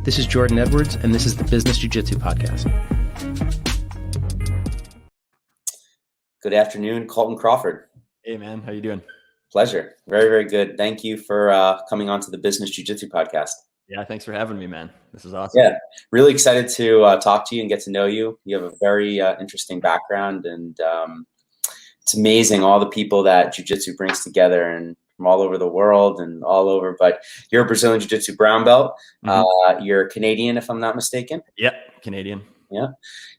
This is Jordan Edwards, and this is the Business Jiu Jitsu Podcast. Good afternoon, Colton Crawford. Hey, man. How you doing? Pleasure. Very, very good. Thank you for coming on to the Business Jiu Jitsu Podcast. Yeah, thanks for having me, man. This is awesome. Yeah, really excited to talk to you and get to know you. You have a very interesting background, and it's amazing all the people that Jiu Jitsu brings together, and from all over the world and all over. But you're a Brazilian Jiu Jitsu Brown Belt. You're Canadian, if I'm not mistaken. Yep, Canadian. Yeah.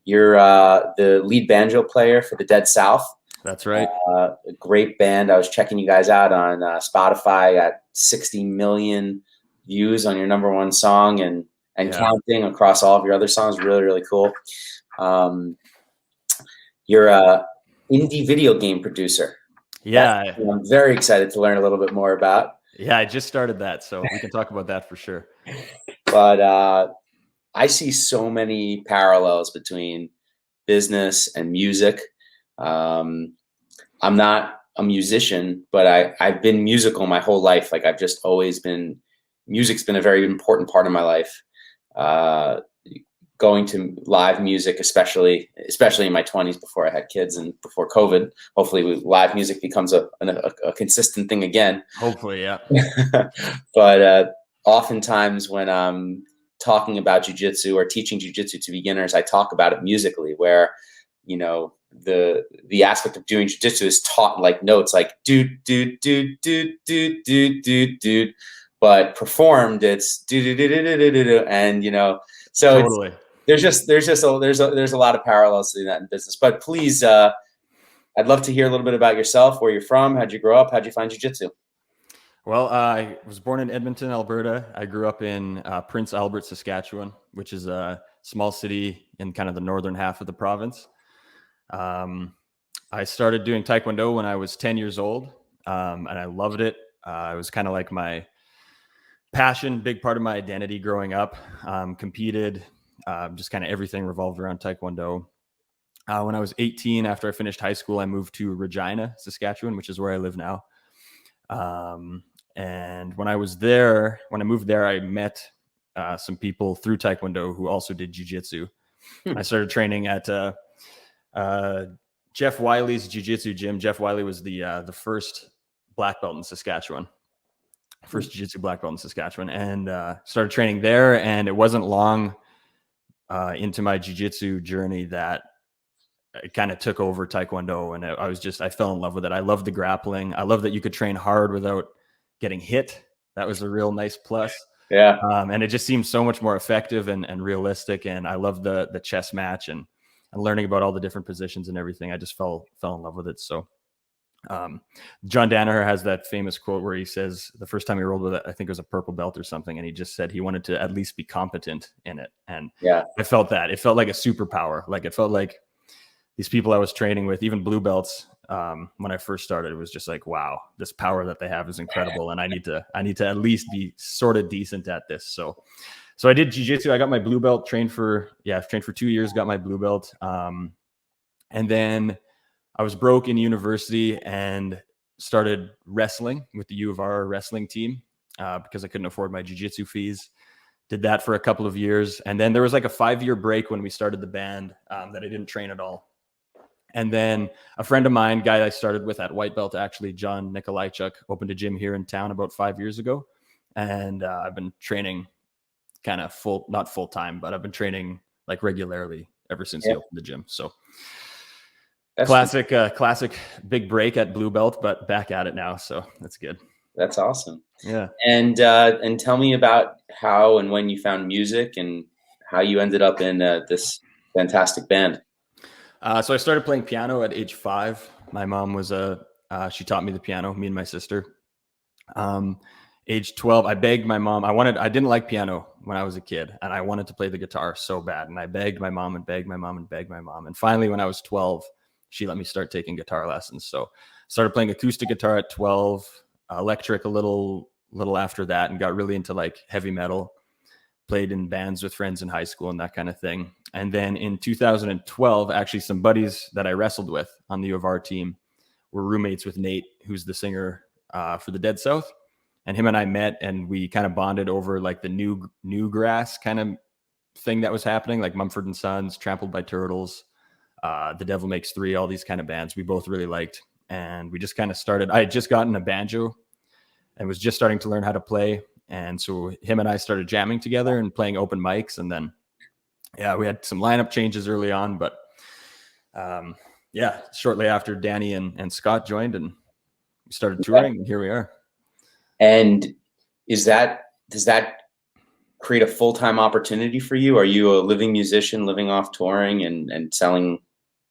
You're the lead banjo player for the Dead South. That's right. A great band. I was checking you guys out on Spotify at 60 million views on your number one song and counting across all of your other songs. Really, really cool. You're a indie video game producer. Yeah. I'm very excited to learn a little bit more about. Yeah, I just started that, so we can talk about that for sure. But I see so many parallels between business and music. I'm not a musician, but I've been musical my whole life. Like I've just always been, music's been a very important part of my life. Going to live music, especially in my 20s before I had kids and before COVID. Hopefully live music becomes a consistent thing again. Hopefully, yeah. But oftentimes when I'm talking about jiu-jitsu or teaching jiu-jitsu to beginners, I talk about it musically, where, you know, the aspect of doing jiu-jitsu is taught like notes, like do do do do do do do do, but performed it's do do do do do do do, and you know, so totally. There's a lot of parallels to that in business. But please, I'd love to hear a little bit about yourself, where you're from, how'd you grow up, how'd you find jiu-jitsu? Well, I was born in Edmonton, Alberta. I grew up in Prince Albert, Saskatchewan, which is a small city in kind of the northern half of the province. I started doing Taekwondo when I was 10 years old, and I loved it. It was kind of like my passion, big part of my identity growing up. Competed, just kind of everything revolved around Taekwondo. When I was 18, after I finished high school, I moved to Regina, Saskatchewan, which is where I live now. And when I moved there, I met some people through Taekwondo who also did jiu-jitsu. I started training at Jeff Wiley's jiu-jitsu gym. Jeff Wiley was the first black belt in Saskatchewan, first jiu-jitsu black belt in Saskatchewan, and started training there. And it wasn't long into my jiu-jitsu journey that it kind of took over Taekwondo, and I fell in love with it. I love the grappling. I love that you could train hard without getting hit. That was a real nice plus. Yeah. And it just seemed so much more effective and realistic. And I love the chess match and learning about all the different positions and everything. I just fell in love with it. So John Danaher has that famous quote where he says the first time he rolled with it, I think it was a purple belt or something, and he just said he wanted to at least be competent in it. And yeah, I felt that. It felt like a superpower. Like it felt like these people I was training with, even blue belts, when I first started, it was just like, wow, this power that they have is incredible. And I need to at least be sort of decent at this. So I did jiu-jitsu. I got my blue belt, trained for 2 years, got my blue belt. And then I was broke in university and started wrestling with the U of R wrestling team because I couldn't afford my jiu-jitsu fees. Did that for a couple of years. And then there was like a 5-year break when we started the band that I didn't train at all. And then a friend of mine, guy I started with at white belt, actually, John Nikolaichuk, opened a gym here in town about 5 years ago. And I've been training kind of not full time, but I've been training like regularly ever since he opened the gym. So that's classic big break at blue belt, but back at it now. So that's good. That's awesome. Yeah. And tell me about how and when you found music and how you ended up in this fantastic band. So I started playing piano at age 5. My mom was she taught me the piano, me and my sister. Age 12, I begged my mom. I didn't like piano when I was a kid, and I wanted to play the guitar so bad. And I begged my mom and begged my mom and begged my mom. And finally, when I was 12, she let me start taking guitar lessons. So I started playing acoustic guitar at 12, electric a little after that, and got really into like heavy metal. Played in bands with friends in high school and that kind of thing. And then in 2012, actually some buddies that I wrestled with on the U of R team were roommates with Nate, who's the singer for the Dead South. and him and I met, and we kind of bonded over like the new grass kind of thing that was happening, like Mumford and Sons, Trampled by Turtles, The Devil Makes Three, all these kind of bands we both really liked. And we just kind of started. I had just gotten a banjo and was just starting to learn how to play. And so him and I started jamming together and playing open mics. And then, yeah, we had some lineup changes early on, but shortly after Danny and Scott joined, and we started touring, and here we are. And does that create a full-time opportunity for you? Are you a living musician living off touring and selling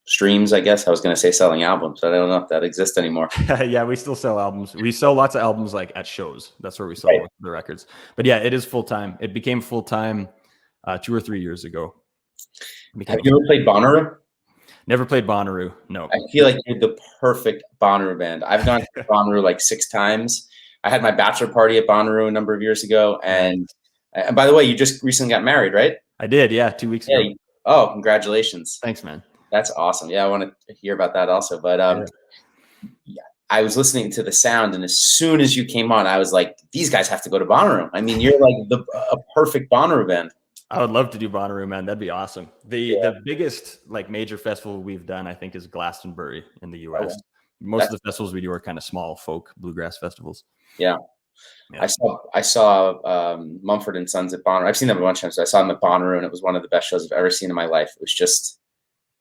streams? I guess I was going to say selling albums, but I don't know if that exists anymore. Yeah, we still sell albums. We sell lots of albums like at shows. That's where we sell the records. But yeah, it is full-time. It became full-time 2 or 3 years ago. Have you ever played Bonnaroo? Never played Bonnaroo. No. I feel like you're the perfect Bonnaroo band. I've gone to Bonnaroo like 6 times. I had my bachelor party at Bonnaroo a number of years ago. And by the way, you just recently got married, right? I did. Yeah. 2 weeks ago. Oh, congratulations. Thanks, man. That's awesome. Yeah. I want to hear about that also. But I was listening to the sound, and as soon as you came on, I was like, these guys have to go to Bonnaroo. I mean, you're like a perfect Bonnaroo band. I would love to do Bonnaroo, man. That'd be awesome. The biggest like major festival we've done, I think, is Glastonbury in the US. Most of the festivals we do are kind of small folk bluegrass festivals. Yeah. I saw Mumford and Sons at Bonnaroo. I've seen them a bunch of times. I saw them at Bonnaroo, and it was one of the best shows I've ever seen in my life. It was just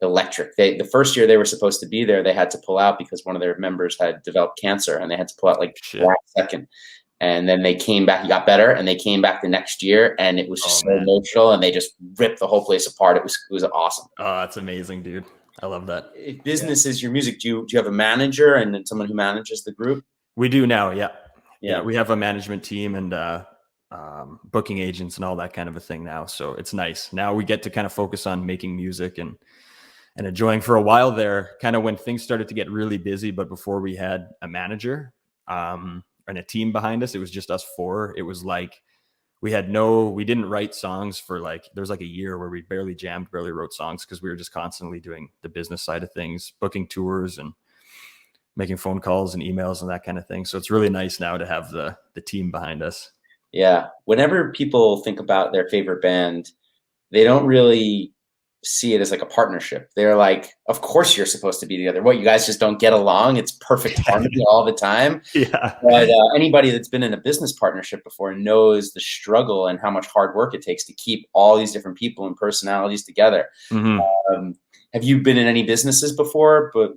electric. The first year they were supposed to be there, they had to pull out because one of their members had developed cancer, and they had to pull out like last second. And then they came back, he got better, and they came back the next year, and it was just so emotional, and they just ripped the whole place apart. It was awesome. Oh, that's amazing, dude. I love that. If business is your music, do you have a manager and then someone who manages the group? We do now, yeah. We have a management team and booking agents and all that kind of a thing now. So it's nice. Now we get to kind of focus on making music and enjoying. For a while there, kind of when things started to get really busy, but before we had a manager and a team behind us, it was just us 4. It was like we didn't write songs for like, there was like a year where we barely jammed, barely wrote songs because we were just constantly doing the business side of things, booking tours and making phone calls and emails and that kind of thing. So it's really nice now to have the team behind us. Yeah. Whenever people think about their favorite band, they don't really see it as like a partnership. They're like, of course you're supposed to be together. What, you guys just don't get along? It's perfect harmony all the time. Yeah. But anybody that's been in a business partnership before knows the struggle and how much hard work it takes to keep all these different people and personalities together. Mm-hmm. Have you been in any businesses before? But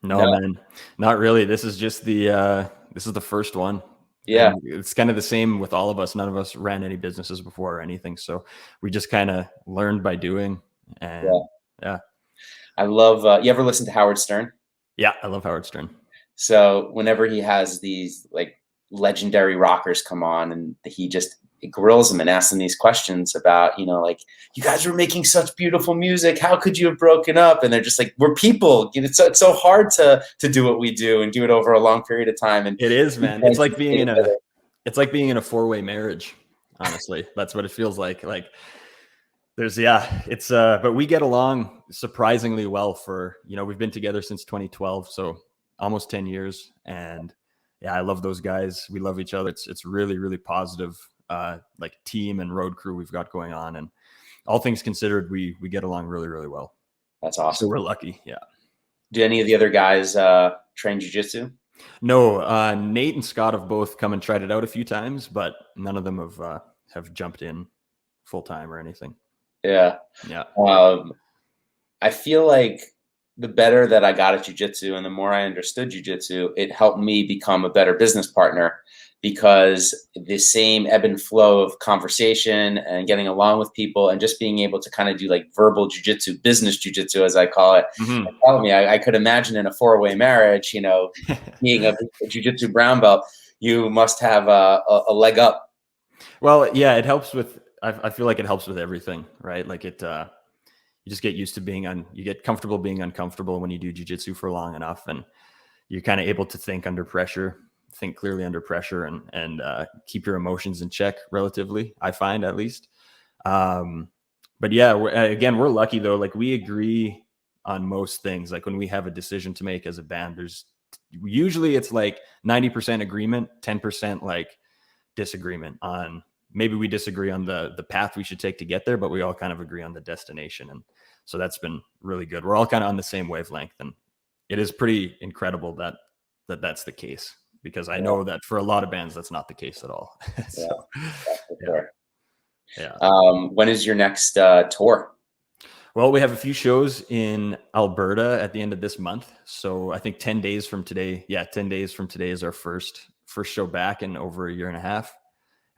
no, man, not really. This is just this is the first one. Yeah. And it's kind of the same with all of us. None of us ran any businesses before or anything. So we just kind of learned by doing. And yeah. I love, you ever listen to Howard Stern? Yeah. I love Howard Stern. So whenever he has these like legendary rockers come on, and he just grills them and asks them these questions about, like, you guys were making such beautiful music. How could you have broken up? And they're just like, we're people. It's so hard to do what we do and do it over a long period of time. And it is, man. It's like being in a 4-way marriage. Honestly, that's what it feels like. Like but we get along surprisingly well for, we've been together since 2012. So almost 10 years. And yeah, I love those guys. We love each other. It's really, really positive, like team and road crew we've got going on, and all things considered, we get along really, really well. That's awesome. So we're lucky. Yeah. Do any of the other guys train jiu-jitsu? No, Nate and Scott have both come and tried it out a few times, but none of them have jumped in full time or anything. Yeah. I feel like the better that I got at jiu-jitsu and the more I understood jiu-jitsu, it helped me become a better business partner, because the same ebb and flow of conversation and getting along with people and just being able to kind of do like verbal jiu-jitsu, business jiu-jitsu, as I call it. Mm-hmm. Tell me, I could imagine in a 4-way marriage, being a jiu-jitsu brown belt, you must have a leg up. Well, yeah, it helps with, I feel like it helps with everything, right? Like you just get used to you get comfortable being uncomfortable when you do jiu-jitsu for long enough, and you're kind of able to think clearly under pressure and keep your emotions in check relatively, I find, at least. But yeah, we're lucky though. Like we agree on most things. Like when we have a decision to make as a band, there's usually it's like 90% agreement, 10% like disagreement on, maybe we disagree on the path we should take to get there, but we all kind of agree on the destination. And so that's been really good. We're all kind of on the same wavelength, and it is pretty incredible that's the case, because I know that for a lot of bands, that's not the case at all. So, yeah. When is your next tour? Well, we have a few shows in Alberta at the end of this month. So I think 10 days from today. Yeah, 10 days from today is our first show back in over a year and a half.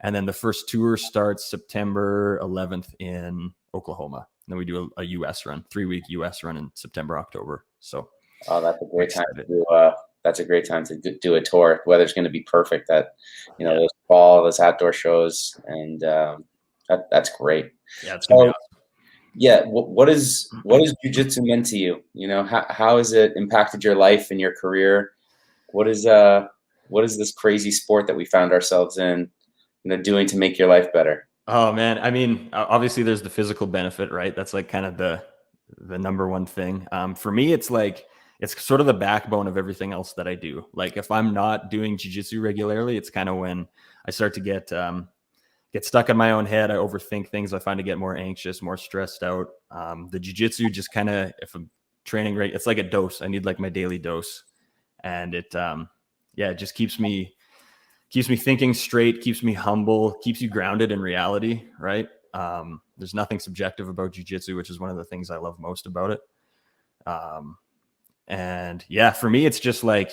And then the first tour starts September 11th in Oklahoma. And then we do a US run, 3-week US run in September, October. So that's a great time to do. That's a great time to do a tour. Weather's going to be perfect. Those fall, those outdoor shows, and that's great. Yeah, it's gonna be awesome. Yeah, what is jiu-jitsu meant to you? How has it impacted your life and your career? What is this crazy sport that we found ourselves in, doing to make your life better? Oh man, I mean, obviously there's the physical benefit, right? That's like kind of the number one thing. For me, it's like, it's sort of the backbone of everything else that I do. Like if I'm not doing jiu-jitsu regularly, it's kind of when I start to get stuck in my own head. I overthink things. I find I get more anxious, more stressed out. The jiu-jitsu just kind of, if I'm training right, it's like a dose. I need like my daily dose, and it just keeps me thinking straight, keeps me humble, keeps you grounded in reality, right? There's nothing subjective about jiu-jitsu, which is one of the things I love most about it. And yeah, for me, it's just like,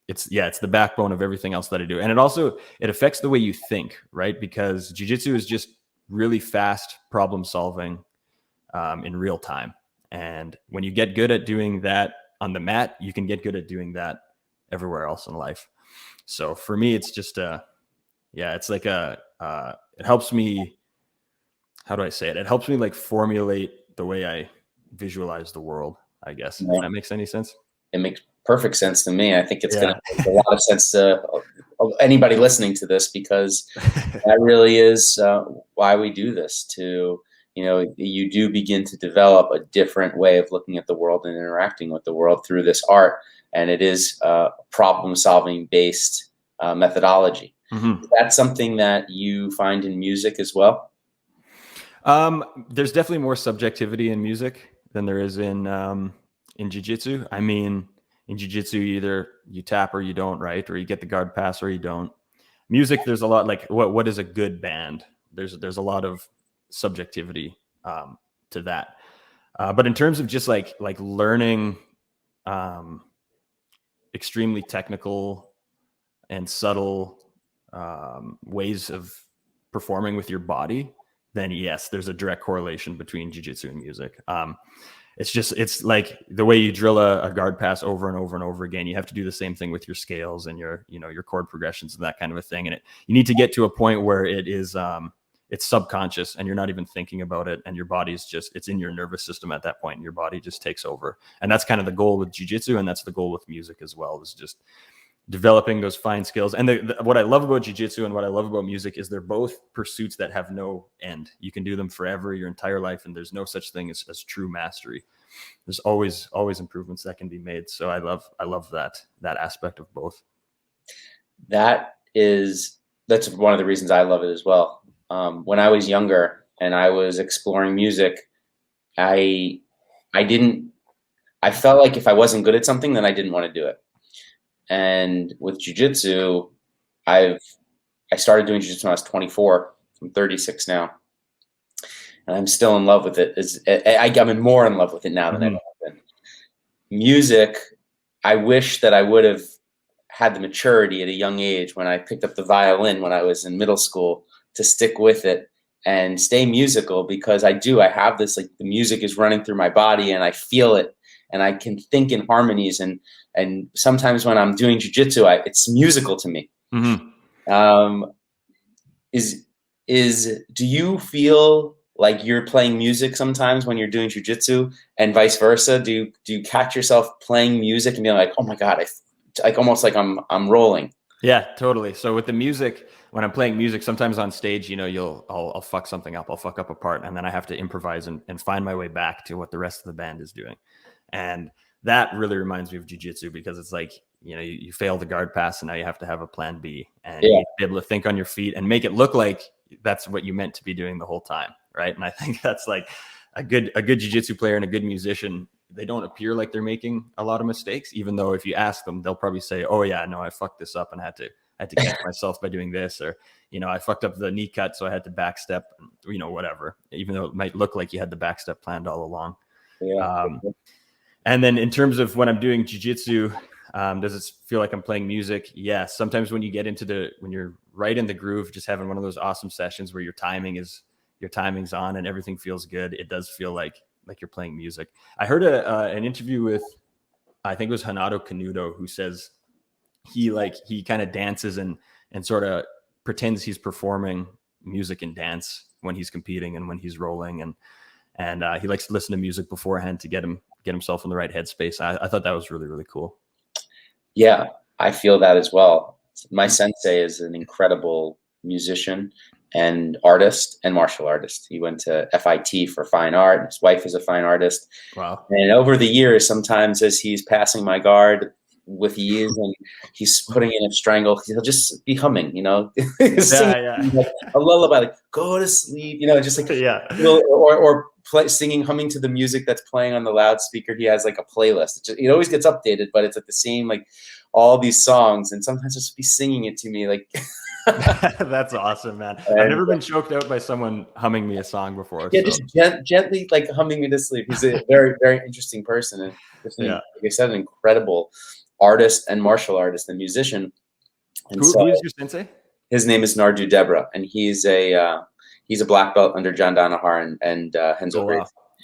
it's the backbone of everything else that I do. And it affects the way you think, right? Because jiu-jitsu is just really fast problem solving in real time. And when you get good at doing that on the mat, you can get good at doing that everywhere else in life. So for me, it's just it's like it helps me, how do I say it? It helps me like formulate the way I visualize the world, I guess. If that makes any sense. It makes perfect sense to me. I think it's going to make a lot of sense to anybody listening to this, because that really is why we do this. You do begin to develop a different way of looking at the world and interacting with the world through this art. And it is problem-solving based methodology. Mm-hmm. Is that something that you find in music as well? There's definitely more subjectivity in music than there is in jiu-jitsu. I mean, in jiu-jitsu, either you tap or you don't, right? Or you get the guard pass or you don't. Music, there's a lot like what is a good band? There's a lot of subjectivity to that. But in terms of just like learning extremely technical and subtle ways of performing with your body, then yes, there's a direct correlation between jiu-jitsu and music. It's like the way you drill a guard pass over and over and over again. You have to do the same thing with your scales and your chord progressions and that kind of a thing. And you need to get to a point where it is it's subconscious and you're not even thinking about it, and your body's it's in your nervous system at that point, and your body just takes over. And that's kind of the goal with jiu-jitsu, and that's the goal with music as well, is just developing those fine skills. And what I love about jiu-jitsu and what I love about music is they're both pursuits that have no end. You can do them forever, your entire life, and there's no such thing as true mastery. There's always improvements that can be made. So I love that aspect of both. That's one of the reasons I love it as well. When I was younger and I was exploring music, I felt like if I wasn't good at something, then I didn't want to do it. And with jiu-jitsu, I started doing jiu-jitsu when I was 24. I'm 36 now, and I'm still in love with it. I'm more in love with it now than I've been. Music, I wish that I would have had the maturity at a young age when I picked up the violin when I was in middle school to stick with it and stay musical, because I have this, like, the music is running through my body and I feel it and I can think in harmonies, and sometimes when I'm doing jiu-jitsu, it's musical to me. Mm-hmm. Do you feel like you're playing music sometimes when you're doing jiu-jitsu, and vice versa? Do you catch yourself playing music and being like, oh my God, almost like I'm rolling? Yeah, totally. So with the music, when I'm playing music, sometimes on stage, I'll fuck something up. I'll fuck up a part, and then I have to improvise and find my way back to what the rest of the band is doing. And that really reminds me of jiu-jitsu, because it's like you fail the guard pass and now you have to have a plan B, and you need to be able to think on your feet and make it look like that's what you meant to be doing the whole time. Right. And I think that's like a good jiu-jitsu player and a good musician. They don't appear like they're making a lot of mistakes, even though if you ask them, they'll probably say, oh yeah, no, I fucked this up and I had to catch myself by doing this, or, I fucked up the knee cut, so I had to backstep, whatever, even though it might look like you had the backstep planned all along. Yeah. And then in terms of when I'm doing jiu-jitsu, does it feel like I'm playing music? Yes. Sometimes when you get when you're right in the groove, just having one of those awesome sessions where your timing's on and everything feels good, it does feel like you're playing music. I heard an interview with, I think it was Hanato Canuto, who says he kind of dances and sort of pretends he's performing music and dance when he's competing and when he's rolling, and he likes to listen to music beforehand to get himself in the right headspace. I thought that was really, really cool. Yeah, I feel that as well. My sensei is an incredible musician and artist and martial artist. He went to FIT for fine art. His wife is a fine artist. Wow. And over the years, sometimes as he's passing my guard with ease and he's putting in a strangle, he'll just be humming, singing like a lullaby, like go to sleep, just like or singing, humming to the music that's playing on the loudspeaker. He has like a playlist. It always gets updated, but it's at the same, like all these songs, and sometimes just be singing it to me like. That's awesome, man. I've never been choked out by someone humming me a song before. Yeah, so. Just gently like humming me to sleep. He's a very, very interesting person, and like I said, an incredible artist and martial artist and musician. And who is your sensei? His name is Nardu Debra, and he's a black belt under John Donahar and Renzo Gracie.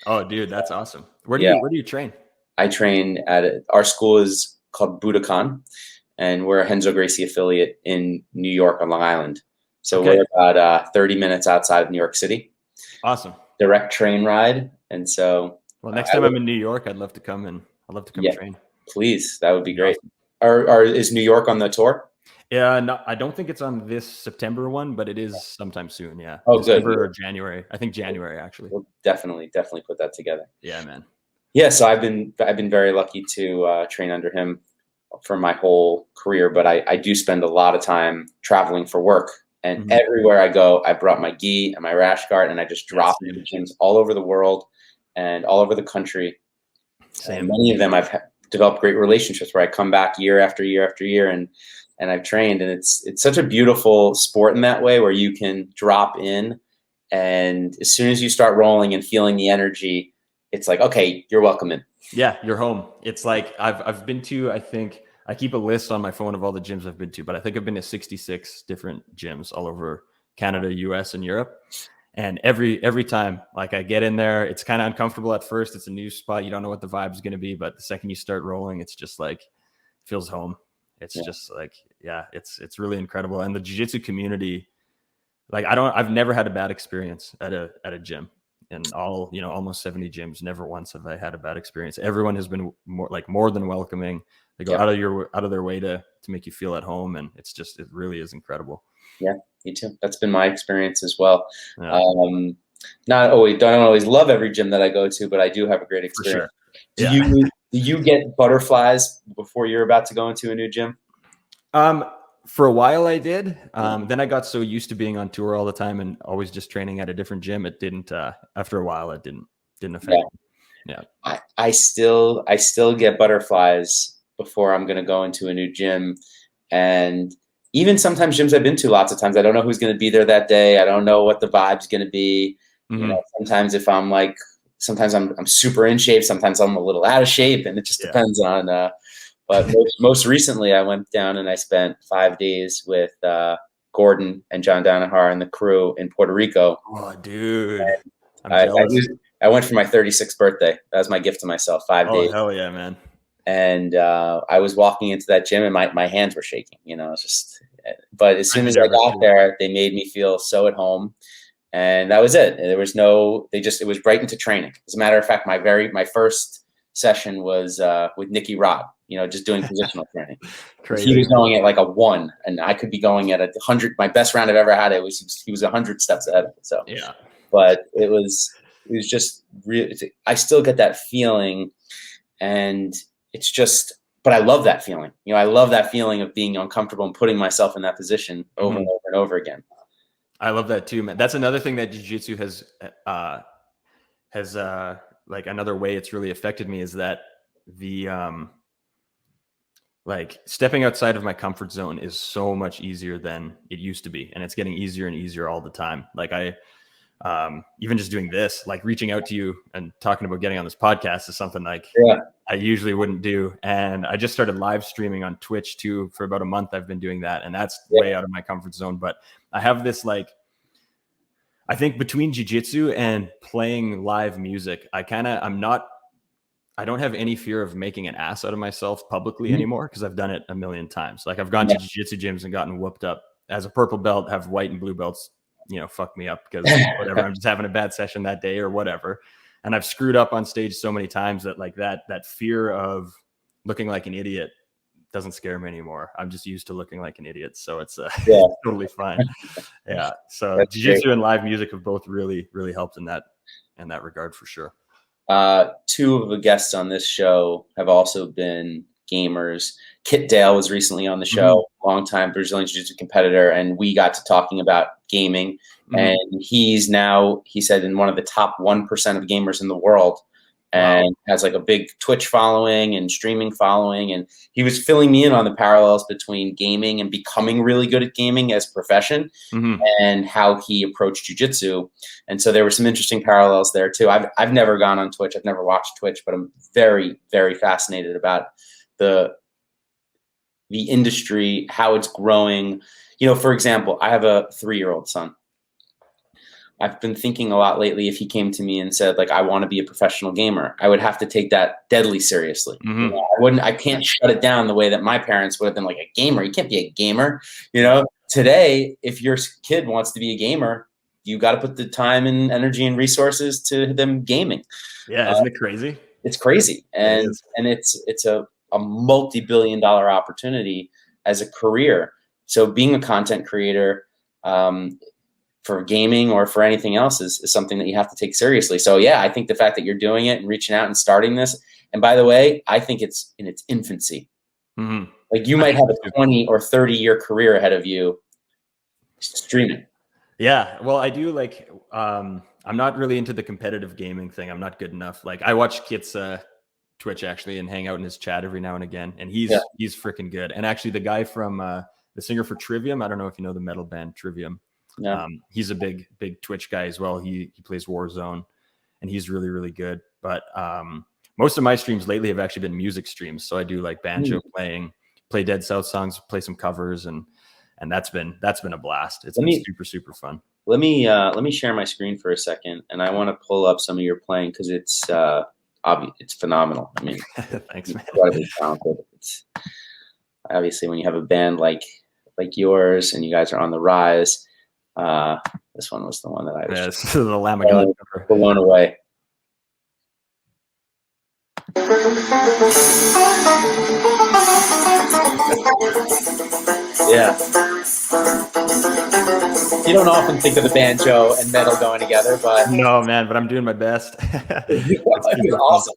Wow. Oh, dude, that's awesome. Where do you train? I train at our school is called Budokan. And we're a Renzo Gracie affiliate in New York on Long Island. So we're about 30 minutes outside of New York City. Awesome. Direct train ride. And so. Well, next time I'm in New York, I'd love to come and train. Please. That would be great. Awesome. Is New York on the tour? Yeah, no, I don't think it's on this September one, but it is sometime soon. Yeah. Oh, December good. Or January. I think January, actually. We'll definitely put that together. Yeah, man. Yeah. So I've been very lucky to train under him for my whole career, but I do spend a lot of time traveling for work, and everywhere I go, I brought my gi and my rash guard, and I just drop into gyms all over the world and all over the country. Same. And many of them I've developed great relationships where I come back year after year after year, and I've trained, and it's such a beautiful sport in that way where you can drop in, and as soon as you start rolling and feeling the energy, it's like, okay, you're welcome in. Yeah, you're home. It's like I've been to, I think I keep a list on my phone of all the gyms I've been to, but I think I've been to 66 different gyms all over Canada, US, and Europe. And every time, like I get in there, it's kind of uncomfortable at first. It's a new spot. You don't know what the vibe is going to be, but the second you start rolling, it's just like, it feels home. It's just like, it's really incredible. And the jiu-jitsu community, like I've never had a bad experience at a gym. In all, almost 70 gyms, never once have I had a bad experience. Everyone has been more than welcoming. They go out of their way to make you feel at home, and it really is incredible. Yeah, me too. That's been my experience as well. Yeah. Don't always love every gym that I go to, but I do have a great experience. For sure. Do you get butterflies before you're about to go into a new gym? For a while I did. Then I got so used to being on tour all the time and always just training at a different gym. It didn't, after a while, it didn't affect me. Yeah. I still get butterflies before I'm going to go into a new gym. And even sometimes gyms I've been to lots of times, I don't know who's going to be there that day. I don't know what the vibe's going to be. Sometimes if I'm sometimes I'm super in shape, sometimes I'm a little out of shape, and it just depends on, but most recently, I went down and I spent 5 days with Gordon and John Donahar and the crew in Puerto Rico. Oh, dude. I went for my 36th birthday. That was my gift to myself, 5 days. Oh, hell yeah, man. And I was walking into that gym and my hands were shaking. It's just – but as soon as I got there, they made me feel so at home. And that was it. There was it was right into training. As a matter of fact, my first session was with Nicky Rod. Just doing positional training. Crazy. He was going at like a 1, and I could be going at 100. My best round I've ever had, he was 100 steps ahead of it. So yeah, but it was just really. I still get that feeling, and it's just. but I love that feeling. I love that feeling of being uncomfortable and putting myself in that position over and over and over again. I love that too, man. That's another thing that jiu-jitsu has like another way it's really affected me is that the like stepping outside of my comfort zone is so much easier than it used to be, and it's getting easier and easier all the time. Like I even just doing this, like reaching out to you and talking about getting on this podcast is something like I usually wouldn't do. And I just started live streaming on Twitch too. For about a month I've been doing that, and that's way out of my comfort zone. But I have this like, I think between jiu-jitsu and playing live music, I don't have any fear of making an ass out of myself publicly anymore, because I've done it a million times. Like I've gone to jiu-jitsu gyms and gotten whooped up as a purple belt, have white and blue belts, fuck me up because whatever, I'm just having a bad session that day or whatever. And I've screwed up on stage so many times that like that fear of looking like an idiot doesn't scare me anymore. I'm just used to looking like an idiot. So it's totally fine. Yeah. So jiu-jitsu and live music have both really, really helped in that regard for sure. Two of the guests on this show have also been gamers. Kit Dale was recently on the show, longtime Brazilian Jiu-Jitsu competitor, and we got to talking about gaming. And he's now, he said, in one of the top 1% of gamers in the world, and has like a big Twitch following and streaming following. And he was filling me in on the parallels between gaming and becoming really good at gaming as a profession, and how he approached jiu-jitsu. And so there were some interesting parallels there too. I've never gone on Twitch. I've never watched Twitch, but I'm very, very fascinated about the industry, how it's growing. For example, I have a 3-year-old son. I've been thinking a lot lately, if he came to me and said, like, I want to be a professional gamer, I would have to take that deadly seriously. I can't shut it down the way that my parents would have been like, a gamer? You can't be a gamer. Today, if your kid wants to be a gamer, you got to put the time and energy and resources to them gaming. Yeah. Isn't it crazy? It's crazy. And it's a multi-billion-dollar opportunity as a career. So being a content creator, for gaming or for anything else is something that you have to take seriously. So yeah, I think the fact that you're doing it and reaching out and starting this, and by the way, I think it's in its infancy. Like you might have a 20 or 30 year career ahead of you streaming. Yeah. Well, I do like, I'm not really into the competitive gaming thing. I'm not good enough. Like I watch Kit's Twitch actually and hang out in his chat every now and again. And he's freaking good. And actually the guy from the singer for Trivium, I don't know if you know the metal band Trivium. He's a big Twitch guy as well. He plays Warzone and he's really, really good. But most of my streams lately have actually been music streams. So I do like banjo playing, play Dead South songs, play some covers, and that's been a blast. It's been super, super fun. Let me share my screen for a second, and I want to pull up some of your playing because it's phenomenal. I mean, thanks, man. Incredibly talented. It's obviously when you have a band like yours and you guys are on the rise. This one was the one that I was the Lamagon blown away. Yeah. You don't often think of the banjo and metal going together, but no, man. But I'm doing my best. It's awesome.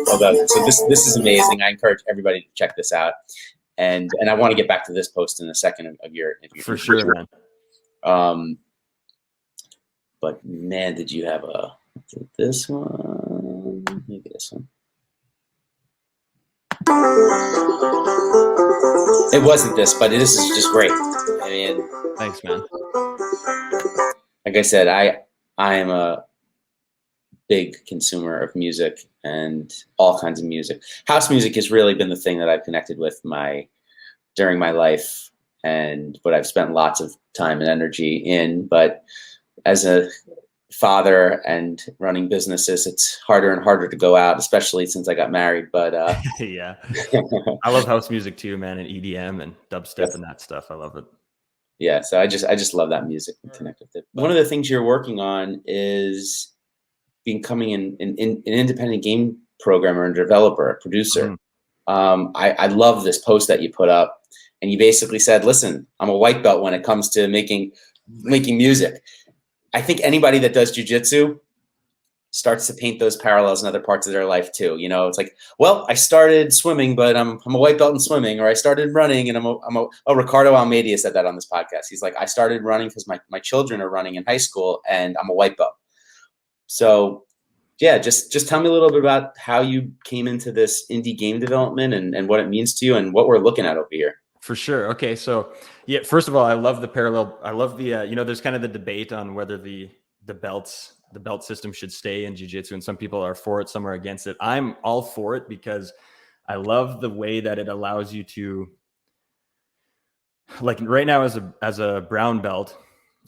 So this is amazing. I encourage everybody to check this out. And I want to get back to this post in a second of your for sure, man. But man, did you have this one? Maybe this one. It wasn't this, but this is just great. I mean, thanks, man. Like I said, I am a big consumer of music and all kinds of music. House music has really been the thing that I've connected with during my life and what I've spent lots of time and energy in. But as a father and running businesses, it's harder and harder to go out, especially since I got married. But yeah, I love house music too, man, and EDM and dubstep and that stuff. I love it. Yeah, so I just love that music and connect with it. One of the things you're working on is becoming an independent game programmer and developer, a producer. I love this post that you put up, and you basically said, listen, I'm a white belt when it comes to making music. I think anybody that does jiu-jitsu starts to paint those parallels in other parts of their life too. You know, it's like, well, I started swimming, but I'm a white belt in swimming, or I started running and Ricardo Almeida said that on this podcast. He's like, I started running because my children are running in high school and I'm a white belt. So yeah, just tell me a little bit about how you came into this indie game development and what it means to you and what we're looking at over here. For sure. Okay. So yeah, first of all, I love the parallel. I love the, there's kind of the debate on whether the belt system should stay in jiu-jitsu, and some people are for it, some are against it. I'm all for it because I love the way that it allows you to, like right now as a brown belt,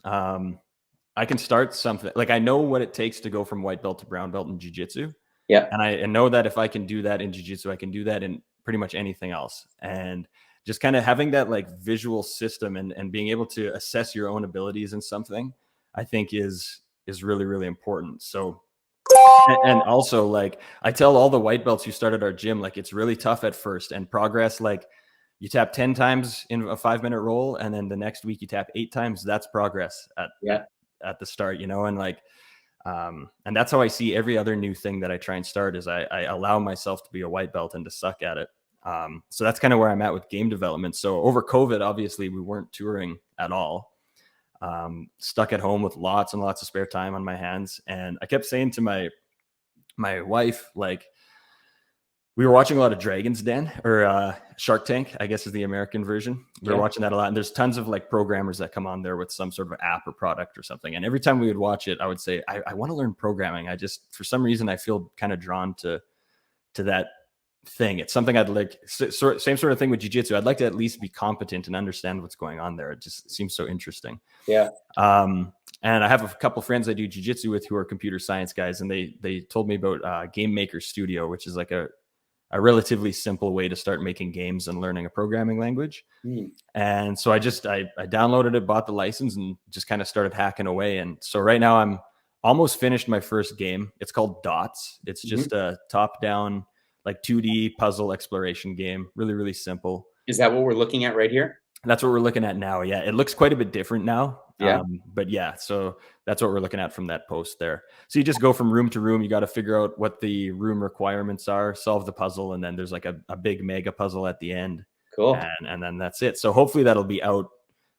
I can start something, like I know what it takes to go from white belt to brown belt in jiu-jitsu. Yeah. And I know that if I can do that in jiu-jitsu, I can do that in pretty much anything else. And just kind of having that like visual system and being able to assess your own abilities in something, I think is really, really important. So, and also like I tell all the white belts who start at our gym, like it's really tough at first, and progress, like you tap 10 times in a 5-minute roll, and then the next week you tap 8 times. That's progress at the start, you know? And like, and that's how I see every other new thing that I try and start is I allow myself to be a white belt and to suck at it. So that's kind of where I'm at with game development. So over COVID, obviously we weren't touring at all. Stuck at home with lots and lots of spare time on my hands. And I kept saying to my wife, like, we were watching a lot of Dragon's Den or Shark Tank, I guess is the American version. We were watching that a lot. And there's tons of like programmers that come on there with some sort of app or product or something. And every time we would watch it, I would say, I want to learn programming. I just, for some reason, I feel kind of drawn to that thing. It's something I'd like, same sort of thing with jiu-jitsu. I'd like to at least be competent and understand what's going on there. It just seems so interesting. Yeah. And I have a couple friends I do jiu-jitsu with who are computer science guys. And they told me about Game Maker Studio, which is like a relatively simple way to start making games and learning a programming language. And so I downloaded it, bought the license, and just kind of started hacking away. And so right now I'm almost finished my first game. It's called Dots. It's just a top-down, like 2D puzzle exploration game. Really, really simple. Is that what we're looking at right here? That's what we're looking at now. Yeah. It looks quite a bit different now. Yeah. But yeah, so that's what we're looking at from that post there. So you just go from room to room. You got to figure out what the room requirements are, solve the puzzle. And then there's like a big mega puzzle at the end. Cool. And then that's it. So hopefully that'll be out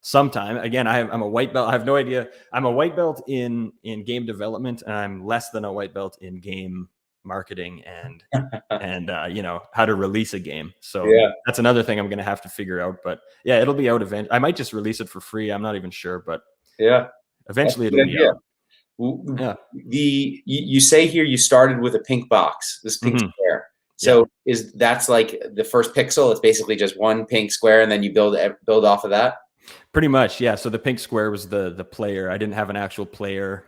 sometime. Again, I'm a white belt. I have no idea. I'm a white belt in game development, and I'm less than a white belt in game marketing and how to release a game. So that's another thing I'm going to have to figure out, but yeah, it'll be out eventually. I might just release it for free. I'm not even sure, but eventually it'll be out. Yeah. You say here you started with a pink box, this pink square. So that's like the first pixel. It's basically just one pink square, and then you build off of that. Pretty much. Yeah. So the pink square was the player. I didn't have an actual player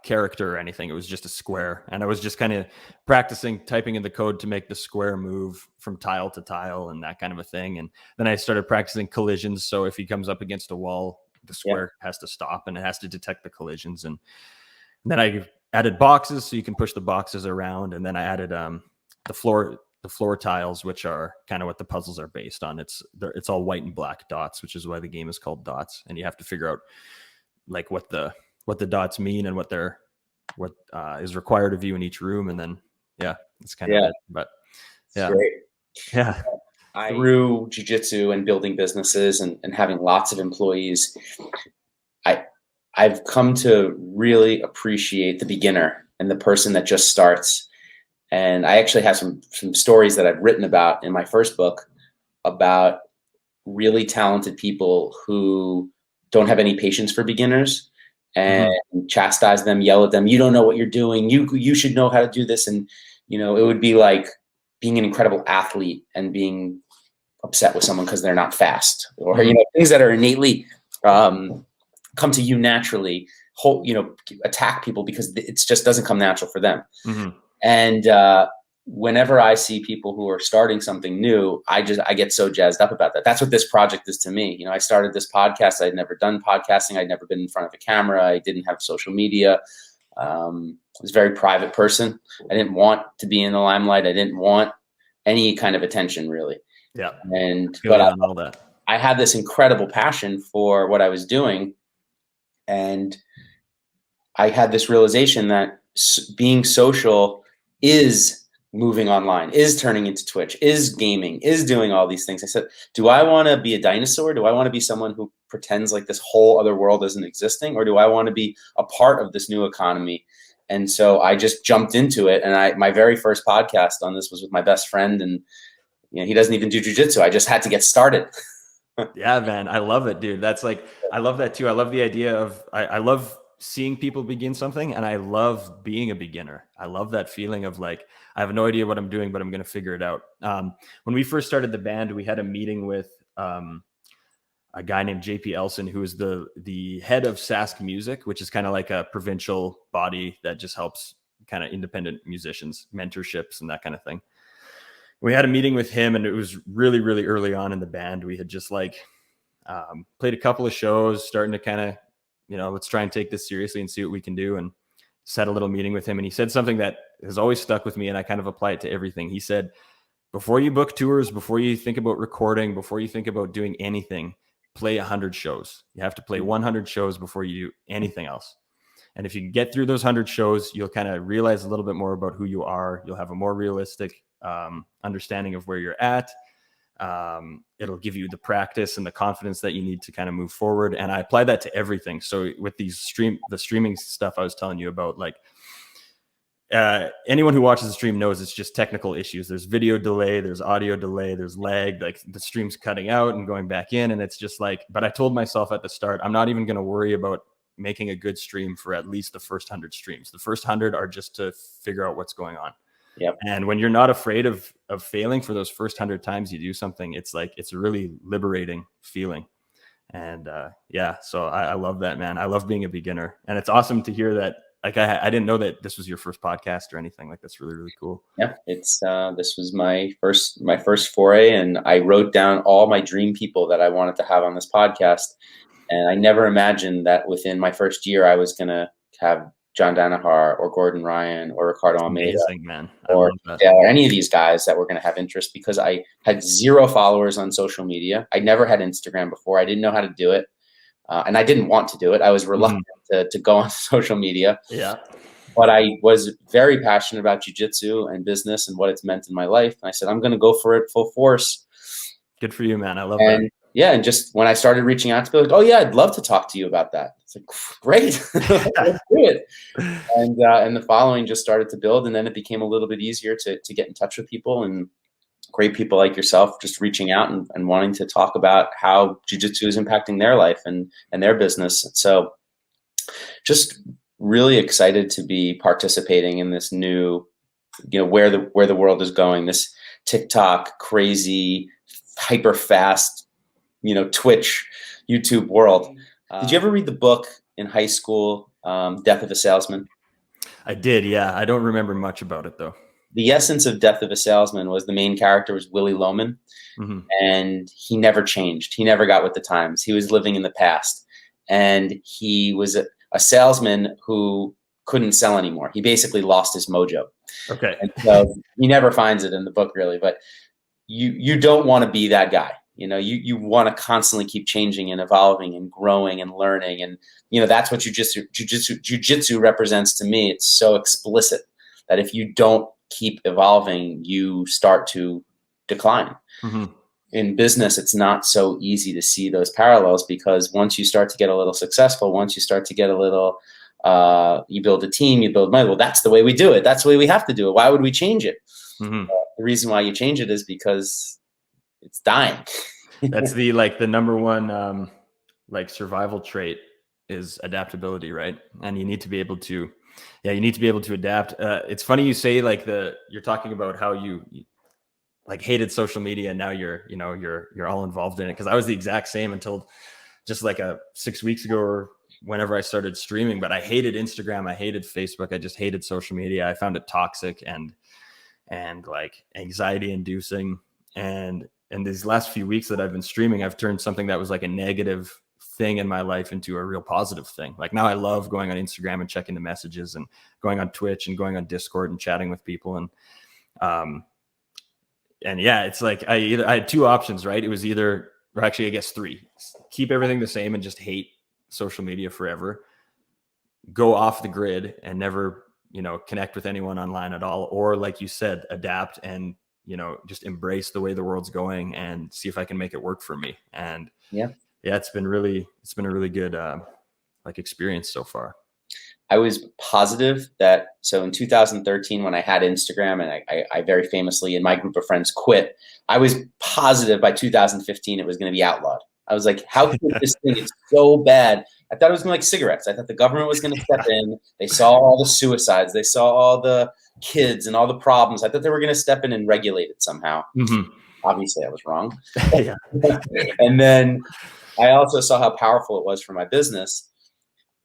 character or anything. It was just a square, and I was just kind of practicing typing in the code to make the square move from tile to tile and that kind of a thing. And then I started practicing collisions, so if he comes up against a wall, the square has to stop and it has to detect the collisions. And then I added boxes, so you can push the boxes around. And then I added the floor tiles, which are kind of what the puzzles are based on. It's all white and black dots, which is why the game is called Dots. And you have to figure out like what the dots mean and what is required of you in each room. And then, it's kind of it. But yeah. Great. Yeah. Through jiu-jitsu and building businesses and having lots of employees, I've come to really appreciate the beginner and the person that just starts. And I actually have some stories that I've written about in my first book about really talented people who don't have any patience for beginners and chastise them, yell at them. You don't know what you're doing. You should know how to do this. And, it would be like being an incredible athlete and being upset with someone because they're not fast, or, things that are innately come to you naturally, attack people because it just doesn't come natural for them. And whenever I see people who are starting something new, I get so jazzed up about that. That's what this project is to me. I started this podcast. I'd never done podcasting. I'd never been in front of a camera. I didn't have social media. I was a very private person. I didn't want to be in the limelight. I didn't want any kind of attention, really. Yeah. But I had this incredible passion for what I was doing. And I had this realization that being social is moving online, is turning into Twitch, is gaming, is doing all these things. I said, do I want to be a dinosaur? Do I want to be someone who pretends like this whole other world isn't existing? Or do I want to be a part of this new economy? And so I just jumped into it. And my very first podcast on this was with my best friend. And he doesn't even do jiu-jitsu. I just had to get started. Yeah, man. I love it, dude. That's like, I love that too. I love the idea of, I love seeing people begin something, and I love being a beginner. I love that feeling of like, I have no idea what I'm doing, but I'm going to figure it out. When we first started the band, we had a meeting with a guy named JP Elson, who is the head of Sask Music, which is kind of like a provincial body that just helps kind of independent musicians, mentorships and that kind of thing. We had a meeting with him, and it was really, really early on in the band. We had just like played a couple of shows, starting to kind of, let's try and take this seriously and see what we can do. And set a little meeting with him. And he said something that has always stuck with me, and I kind of apply it to everything. He said, before you book tours, before you think about recording, before you think about doing anything, play 100 shows. You have to play 100 shows before you do anything else. And if you can get through those 100 shows, you'll kind of realize a little bit more about who you are. You'll have a more realistic understanding of where you're at. It'll give you the practice and the confidence that you need to kind of move forward. And I apply that to everything. So with the streaming stuff I was telling you about, like anyone who watches the stream knows it's just technical issues. There's video delay, there's audio delay, there's lag, like the stream's cutting out and going back in. And it's just like, but I told myself at the start, I'm not even going to worry about making a good stream for at least the first 100 streams. The first 100 are just to figure out what's going on. Yep. And when you're not afraid of failing for those first 100 times you do something, it's like, it's a really liberating feeling. And so I love that, man. I love being a beginner, and it's awesome to hear that. Like I didn't know that this was your first podcast or anything. Like that's really, really cool. Yeah, it's this was my first foray, and I wrote down all my dream people that I wanted to have on this podcast. And I never imagined that within my first year I was gonna have John Danaher or Gordon Ryan or Ricardo Almeida, amazing, man. or any of these guys that were going to have interest, because I had 0 followers on social media. I never had Instagram before. I didn't know how to do it. And I didn't want to do it. I was reluctant to go on social media. Yeah. But I was very passionate about jiu-jitsu and business and what it's meant in my life. And I said, I'm going to go for it full force. Good for you, man. I love that. Yeah, and just when I started reaching out to people, like, oh yeah, I'd love to talk to you about that. It's like, great, let's do it. And the following just started to build, and then it became a little bit easier to get in touch with people, and great people like yourself just reaching out and wanting to talk about how jiu-jitsu is impacting their life and their business. So just really excited to be participating in this new, where the world is going, this TikTok crazy, hyper fast, Twitch, YouTube world. Did you ever read the book in high school, Death of a Salesman? I did, yeah. I don't remember much about it, though. The essence of Death of a Salesman was the main character was Willie Loman, and he never changed. He never got with the times. He was living in the past, and he was a salesman who couldn't sell anymore. He basically lost his mojo. Okay. And so he never finds it in the book, really, but you don't want to be that guy. You want to constantly keep changing and evolving and growing and learning. And, that's what jiu-jitsu represents to me. It's so explicit that if you don't keep evolving, you start to decline. In business, it's not so easy to see those parallels, because once you start to get a little successful, once you start to get a little, you build a team, you build money. Well, that's the way we do it. That's the way we have to do it. Why would we change it? The reason why you change it is because it's dying. That's the number one survival trait is adaptability, right? And you need to be able to adapt. It's funny you say you're talking about how you hated social media, and now you're all involved in it, because I was the exact same until just 6 weeks ago or whenever I started streaming. But I hated Instagram, I hated Facebook, I just hated social media. I found it toxic and anxiety inducing. And these last few weeks that I've been streaming, I've turned something that was a negative thing in my life into a real positive thing. Like now I love going on Instagram and checking the messages, and going on Twitch and going on Discord and chatting with people. And yeah, it's I had 2 options, right? It was either, or actually I guess 3, keep everything the same and just hate social media forever, go off the grid and never connect with anyone online at all, or like you said, adapt and, just embrace the way the world's going and see if I can make it work for me. And yeah, it's been a really good, like experience so far. I was positive that, so in 2013, when I had Instagram and I very famously in my group of friends quit, I was positive by 2015 it was going to be outlawed. I was like, how could this thing? It's so bad. I thought it was going to be like cigarettes. I thought the government was going to step in. They saw all the suicides. They saw all the kids and all the problems. I thought they were going to step in and regulate it somehow. Mm-hmm. Obviously, I was wrong. Yeah. And then I also saw how powerful it was for my business.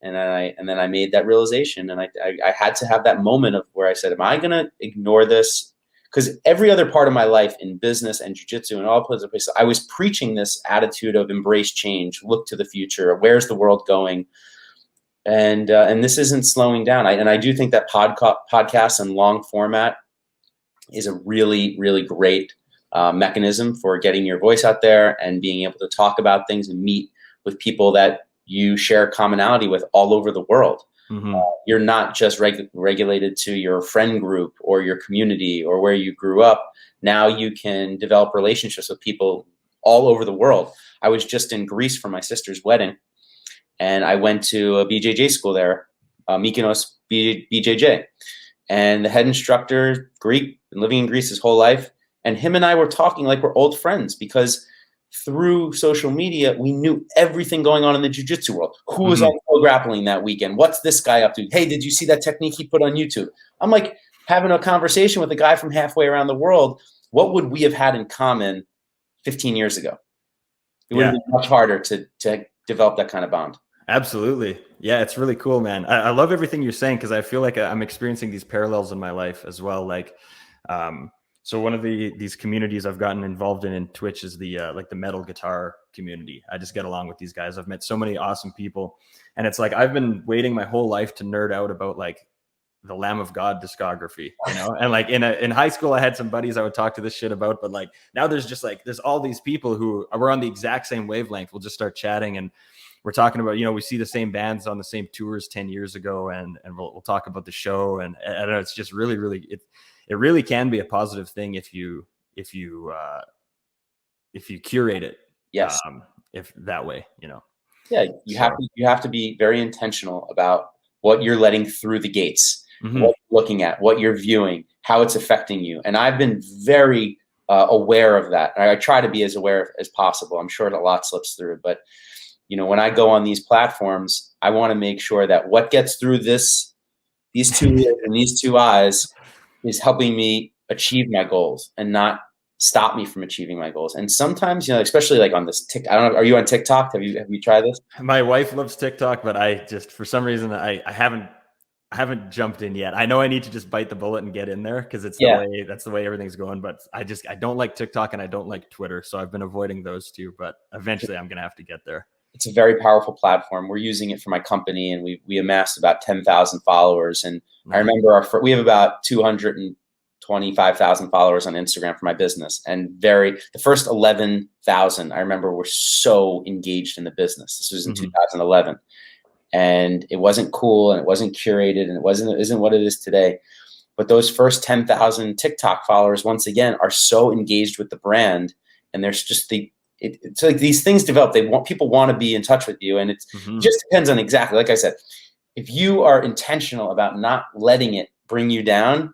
And then I made that realization, and I had to have that moment of where I said, am I going to ignore this? Because every other part of my life in business and jiu-jitsu and all places, I was preaching this attitude of embrace change, look to the future, where's the world going? And this isn't slowing down. I do think that podcast and long format is a really, really great mechanism for getting your voice out there and being able to talk about things and meet with people that you share commonality with all over the world. Mm-hmm. You're not just regulated to your friend group or your community or where you grew up. Now you can develop relationships with people all over the world. I was just in Greece for my sister's wedding, and I went to a BJJ school there, Mykonos BJJ. And the head instructor, Greek, been living in Greece his whole life. And him and I were talking like we're old friends, because through social media, we knew everything going on in the jiu-jitsu world. Who was on pro grappling that weekend? What's this guy up to? Hey, did you see that technique he put on YouTube? I'm like having a conversation with a guy from halfway around the world. What would we have had in common 15 years ago? It would have been much harder to develop that kind of bond. Absolutely. Yeah, it's really cool, man. I love everything you're saying, because I feel like I'm experiencing these parallels in my life as well. Like, so one of these communities I've gotten involved in Twitch is the like the metal guitar community. I just get along with these guys. I've met so many awesome people, and it's like I've been waiting my whole life to nerd out about like the Lamb of God discography, and like in high school I had some buddies I would talk to this shit about, but like now there's all these people who are on the exact same wavelength. We'll just start chatting, and we're talking about, we see the same bands on the same tours 10 years ago, and we'll talk about the show, and I don't know, it's just really, really, it really can be a positive thing if you curate it. Yes. If that way, Yeah, you have to be very intentional about what you're letting through the gates, what you're looking at, what you're viewing, how it's affecting you. And I've been very aware of that. I try to be as aware as possible. I'm sure a lot slips through, but when I go on these platforms, I want to make sure that what gets through these two ears and these two eyes is helping me achieve my goals and not stop me from achieving my goals. And sometimes, especially like on this TikTok, I don't know, are you on TikTok? Have you tried this? My wife loves TikTok, but I just, for some reason, I haven't jumped in yet. I know I need to just bite the bullet and get in there, because that's the way everything's going. But I don't like TikTok and I don't like Twitter. So I've been avoiding those two, but eventually I'm going to have to get there. It's a very powerful platform. We're using it for my company, and we amassed about 10,000 followers. And I remember we have about 225,000 followers on Instagram for my business. And the first 11,000, I remember, were so engaged in the business. This was in 2011, and it wasn't cool, and it wasn't curated, and isn't what it is today. But those first 10,000 TikTok followers, once again, are so engaged with the brand, and there's just it's like these things develop. People want to be in touch with you, and it just depends on exactly, like I said, if you are intentional about not letting it bring you down,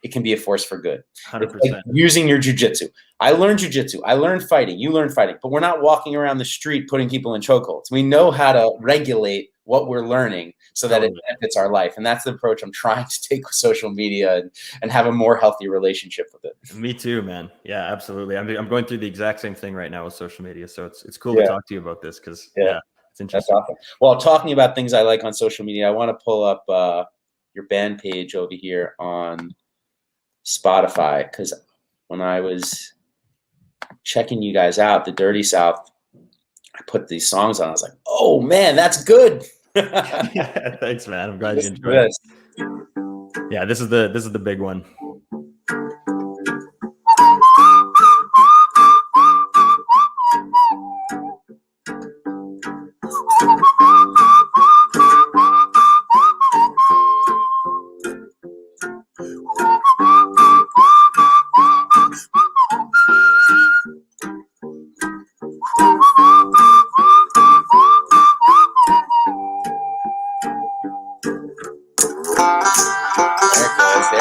it can be a force for good. 100%. Like using your jiu-jitsu. I learned jiu-jitsu. I learned fighting. You learned fighting, but we're not walking around the street putting people in chokeholds. We know how to regulate what we're learning so that it benefits our life. And that's the approach I'm trying to take with social media and have a more healthy relationship with it. Me too, man. Yeah, absolutely. I'm going through the exact same thing right now with social media. So it's cool to talk to you about this, because it's interesting. That's awesome. Well, talking about things I like on social media, I want to pull up your band page over here on Spotify, because when I was checking you guys out, the Dirty South, I put these songs on. I was like, oh man, that's good. Yeah, thanks, man. I'm glad you enjoyed it. Yeah, this is the big one.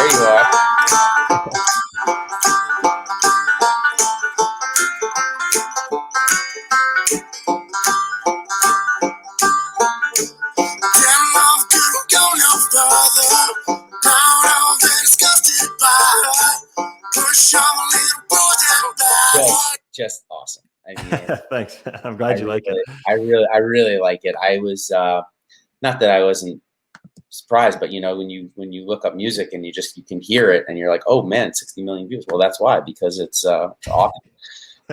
There you are. Just awesome. I mean, Thanks. I'm glad you like it. I really like it. I was not that I wasn't surprised, but you know, when you look up music and you can hear it and you're like, oh man, 60 million views. Well, that's why, because it's awesome.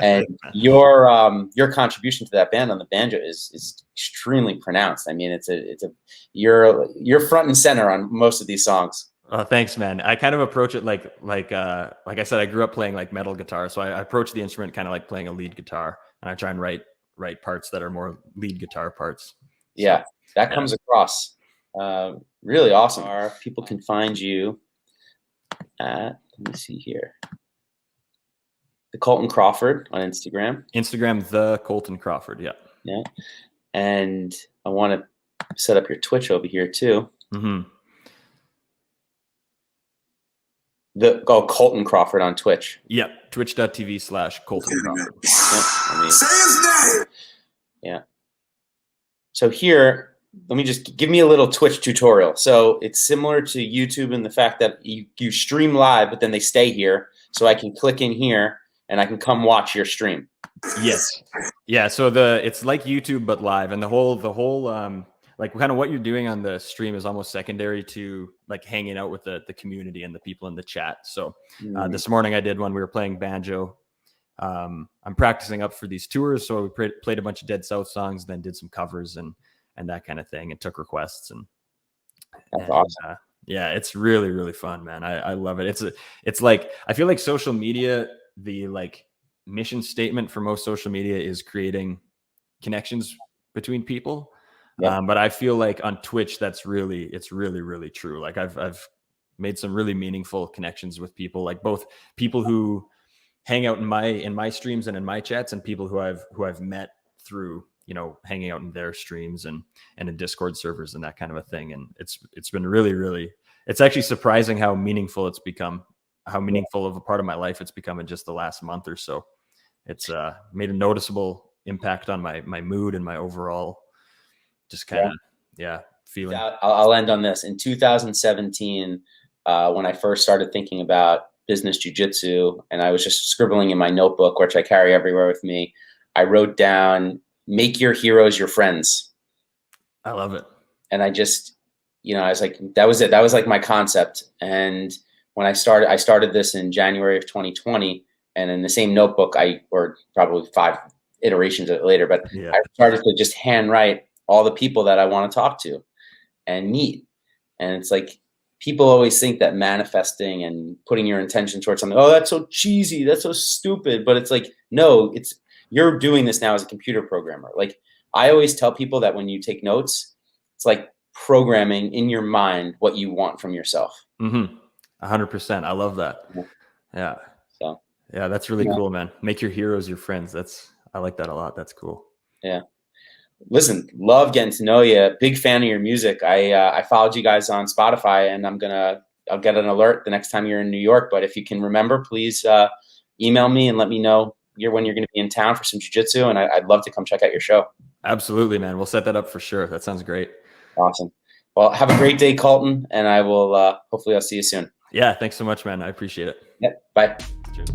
And your contribution to that band on the banjo is extremely pronounced. I mean, you're front and center on most of these songs. Thanks, man. I kind of approach it like I said, I grew up playing like metal guitar, so I approach the instrument kind of like playing a lead guitar, and I try and write parts that are more lead guitar parts. Yeah, that comes across really awesome. People can find you at, let me see here, the Colton Crawford on Instagram. The Colton Crawford. Yeah. Yeah. And I want to set up your Twitch over here too. Mm-hmm. Colton Crawford on Twitch. Yep. Twitch.tv/Colton Crawford. Yep. Say his name. Yeah. So here, let me just give me a little Twitch tutorial. So it's similar to YouTube in the fact that you stream live, but then they stay here. So I can click in here and I can come watch your stream. Yes. Yeah. So it's like YouTube, but live, and the whole like kind of what you're doing on the stream is almost secondary to like hanging out with the community and the people in the chat. So this morning I did one, we were playing banjo. I'm practicing up for these tours. So we played a bunch of Dead South songs, then did some covers and that kind of thing, and took requests. That's awesome. Yeah, it's really, really fun, man. I love it. It's like, I feel like social media, the like mission statement for most social media is creating connections between people. Yeah. But I feel like on Twitch, it's really, really true. Like I've made some really meaningful connections with people, like both people who hang out in my streams and in my chats, and people who I've met through, you know, hanging out in their streams and in Discord servers and that kind of a thing. And it's been really, really, it's actually surprising how meaningful it's become, how meaningful of a part of my life it's become in just the last month or so. It's made a noticeable impact on my mood and my overall just kind of feeling. I'll end on this. In 2017, when I first started thinking about business jiu-jitsu, and I was just scribbling in my notebook, which I carry everywhere with me, I wrote down, make your heroes your friends. I love it. And I just, you know, I was like, that was it. That was like my concept. And when I started this in January of 2020, and in the same notebook, or probably 5 iterations of it later, but I started to just handwrite all the people that I want to talk to and meet. And it's like, people always think that manifesting and putting your intention towards something, oh, that's so cheesy, that's so stupid. But it's like, no, you're doing this now as a computer programmer. Like, I always tell people that when you take notes, it's like programming in your mind what you want from yourself. 100%. I love that. Yeah. So yeah, that's really cool, man. Make your heroes your friends. I like that a lot. That's cool. Yeah. Listen, love getting to know you. Big fan of your music. I followed you guys on Spotify, and I'll get an alert the next time you're in New York. But if you can remember, please email me and let me know when you're going to be in town for some jiu-jitsu, and I'd love to come check out your show. Absolutely, man. We'll set that up for sure. That sounds great. Awesome. Well, have a great day, Colton, and I will hopefully I'll see you soon. Yeah, thanks so much, man. I appreciate it. Yep. Bye. Cheers.